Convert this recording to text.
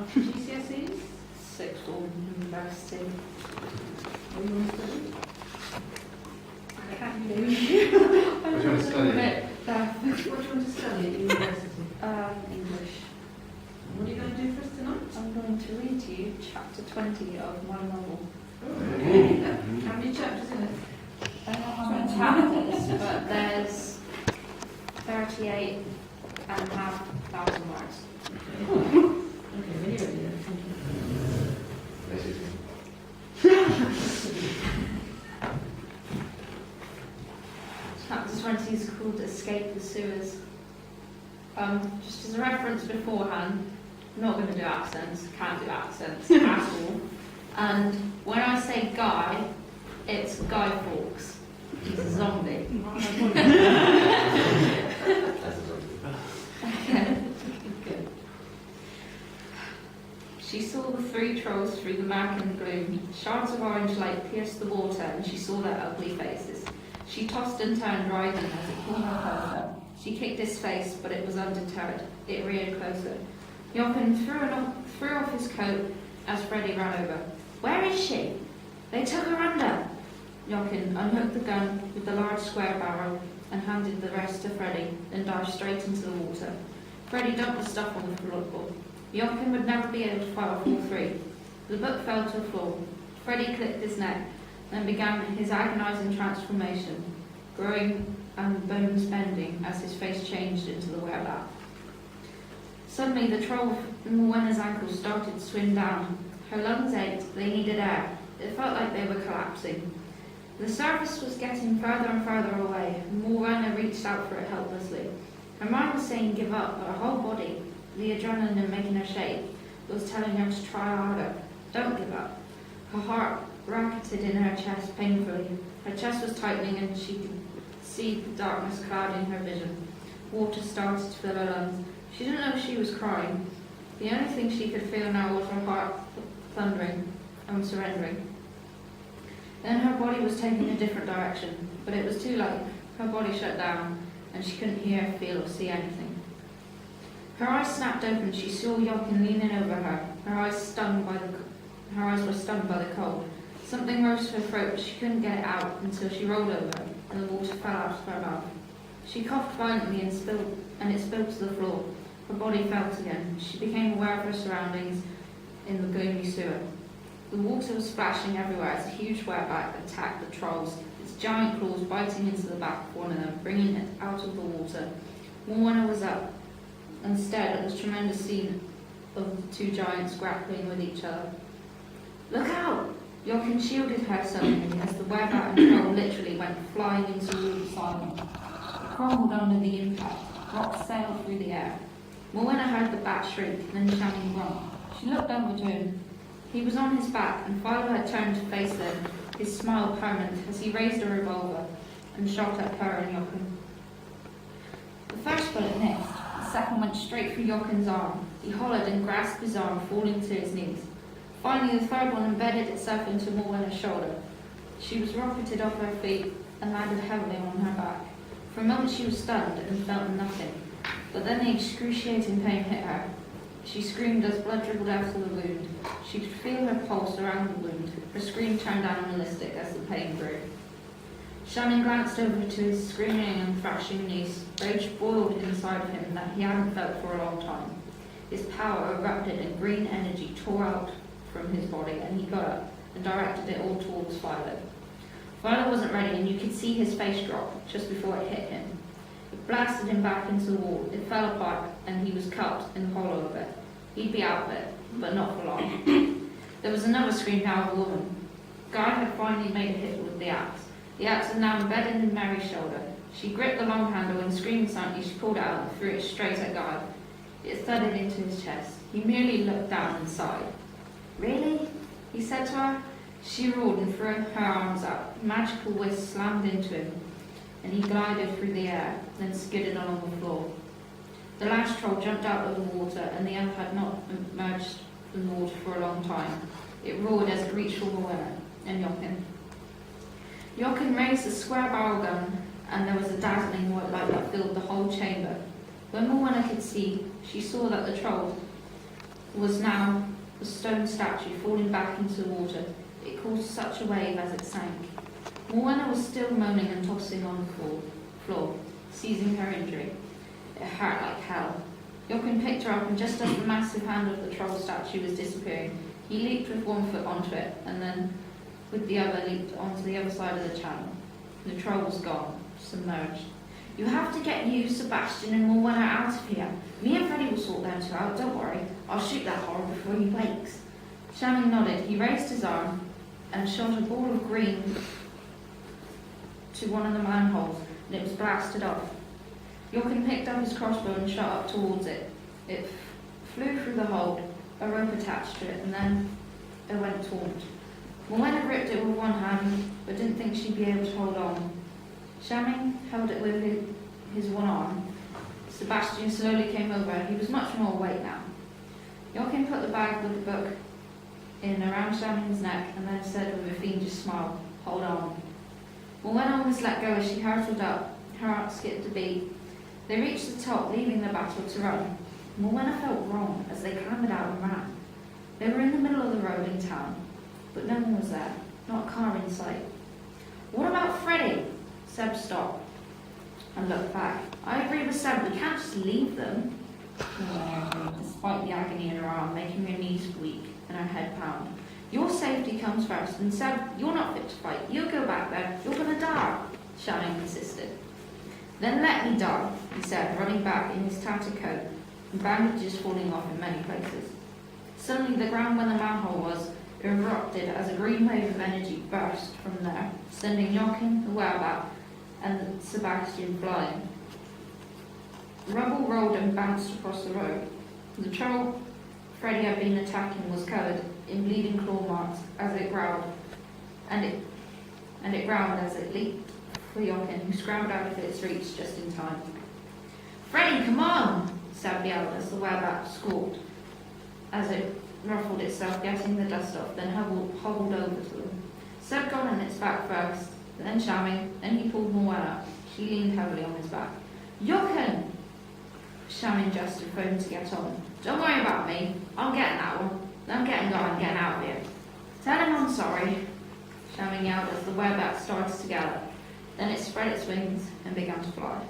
After GCSEs? Sixth form university. What do you want to study? I can't believe you. What do you want to study? What do you want to study at university? English. What are you going to do for us tonight? I'm going to read to you chapter 20 of my novel. How many chapters in it? I don't know how many chapters, but there's 38 and a half thousand words. Okay, when you're ready then. Thank you. Chapter 20 is called Escape the Sewers. Just as a reference beforehand, I'm not going to do accents, can't do accents at all. And when I say Guy, it's Guy Fawkes. He's a zombie. Okay. Good. She saw the three trolls through the murk and gloom. Shards of orange light pierced the water, and she saw their ugly faces. She tossed and turned, writhing as it pulled her closer. She kicked his face, but it was undeterred. It reared closer. Jochen threw off his coat as Freddy ran over. "Where is she?" "They took her under." Jochen unhooked the gun with the large square barrel and handed the rest to Freddy, then dived straight into the water. Freddy dumped the stuff on the floor. Jochen would never be able to fight off all three. The book fell to the floor. Freddy clipped his neck, then began his agonizing transformation, growing and bones bending as his face changed into the wereback. Suddenly, the troll in Mowena's ankles started to swim down. Her lungs ached, they needed air. It felt like they were collapsing. The surface was getting further and further away, and Morwenna reached out for it helplessly. Her mind was saying give up, but her whole body, the adrenaline making her shake, was telling her to try harder. Don't give up. Her heart racketed in her chest painfully. Her chest was tightening and she could see the darkness clouding her vision. Water started to fill her lungs. She didn't know she was crying. The only thing she could feel now was her heart thundering and surrendering. Then her body was taking a different direction, but it was too late. Her body shut down, and she couldn't hear, feel, or see anything. Her eyes snapped open. She saw Jochen leaning over her. Her eyes were stunned by the cold. Something rose to her throat, but she couldn't get it out until she rolled over, and the water fell out of her mouth. She coughed violently and it spilled to the floor. Her body felt again. She became aware of her surroundings in the gloomy sewer. The water was splashing everywhere as a huge wetback attacked the trolls, its giant claws biting into the back of one of them, bringing it out of the water. Morwenna was up and stared at the tremendous scene of the two giants grappling with each other. "Look out!" Jochen shielded her suddenly as the wetback and troll literally went flying into the silence. It crumbled under the impact. Rocks sailed through the air. Morwenna heard the bat shriek, then Shannon grunt. She looked over to him. He was on his back, and Philo had turned to face them, his smile permanent, as he raised a revolver and shot at her and Jochen. The first bullet missed. The second went straight through Jochen's arm. He hollered and grasped his arm, falling to his knees. Finally, the third one embedded itself into Morwenna's shoulder. She was rocketed off her feet and landed heavily on her back. For a moment she was stunned and felt nothing, but then the excruciating pain hit her. She screamed as blood dribbled out of the wound. She could feel her pulse around the wound. Her scream turned animalistic as the pain grew. Shannon glanced over to his screaming and thrashing niece. Rage boiled inside of him that he hadn't felt for a long time. His power erupted and green energy tore out from his body, and he got up and directed it all towards Philo. Philo wasn't ready, and you could see his face drop just before it hit him. It blasted him back into the wall. It fell apart, and he was cut in the hollow of it. He'd be out of it, but not for long. There was another scream now of a woman. Guy had finally made a hit with the axe. The axe was now embedded in Mary's shoulder. She gripped the long handle and screaming silently, she pulled it out and threw it straight at Guy. It thudded into his chest. He merely looked down and sighed. "Really?" he said to her. She roared and threw her arms out. Magical whisk slammed into him, and he glided through the air, then skidded along the floor. The last troll jumped out of the water, and the other had not emerged from the water for a long time. It roared as it reached for Morwenna and Jochen. Jochen raised the square barrel gun, and there was a dazzling white light that filled the whole chamber. When Morwenna could see, she saw that the troll was now a stone statue falling back into the water. It caused such a wave as it sank. Morwenna was still moaning and tossing on the floor, seizing her injury. It hurt like hell. Jochen picked her up, and just as the massive hand of the troll statue was disappearing, he leaped with one foot onto it, and then with the other leaped onto the other side of the channel. The troll was gone, submerged. You have to get you, Sebastian, and Morwenna out of here. Me and Freddie will sort them two out, don't worry. I'll shoot that horror before he wakes. Shamming nodded. He raised his arm and shot a ball of green to one of the manholes, and it was blasted off. Jochen picked up his crossbow and shot up towards it. It flew through the hole, a rope attached to it, and then it went taut. Morwenna gripped it with one hand, but didn't think she'd be able to hold on. Shamming held it with his one arm. Sebastian slowly came over. He was much more awake now. Jochen put the bag with the book in around Shamming's neck, and then said with a fiendish smile, "Hold on." Morwenna almost let go as she hurtled up. Her heart skipped a beat. They reached the top, leaving the battle to run. Morwenna felt wrong as they clambered out and ran. They were in the middle of the road in town, but no one was there, not a car in sight. "What about Freddie?" Seb stopped and looked back. "I agree with Seb, we can't just leave them." Morwenna agreed, despite the agony in her arm, making her knees weak and her head pound. "Your safety comes first, and Seb, you're not fit to fight. You go back there, you're gonna die," Shamming insisted. "Then let me die," he said, running back in his tattered coat and bandages falling off in many places. Suddenly the ground where the manhole was erupted as a green wave of energy burst from there, sending Jochen, the whereabout, and Sebastian flying. Rubble rolled and bounced across the road. The troll Freddie had been attacking was covered in bleeding claw marks as it growled, and it growled as it leaped for Jochen, who scrambled out of its reach just in time. "Freddie, come on!" Seb yelled as the whereabout squawked as it ruffled itself, getting the dust off, then hobbled over to them. Seb got on its back first, then Shamming, then he pulled Morwenna up. She leaned heavily on his back. "Jochen!" Shamming gestured for him to get on. "Don't worry about me. I'll get in that one. I'm getting going and getting out of here." "Tell him I'm sorry," Shamming yelled as the whereabout started to gallop. Then it spread its wings and began to fly.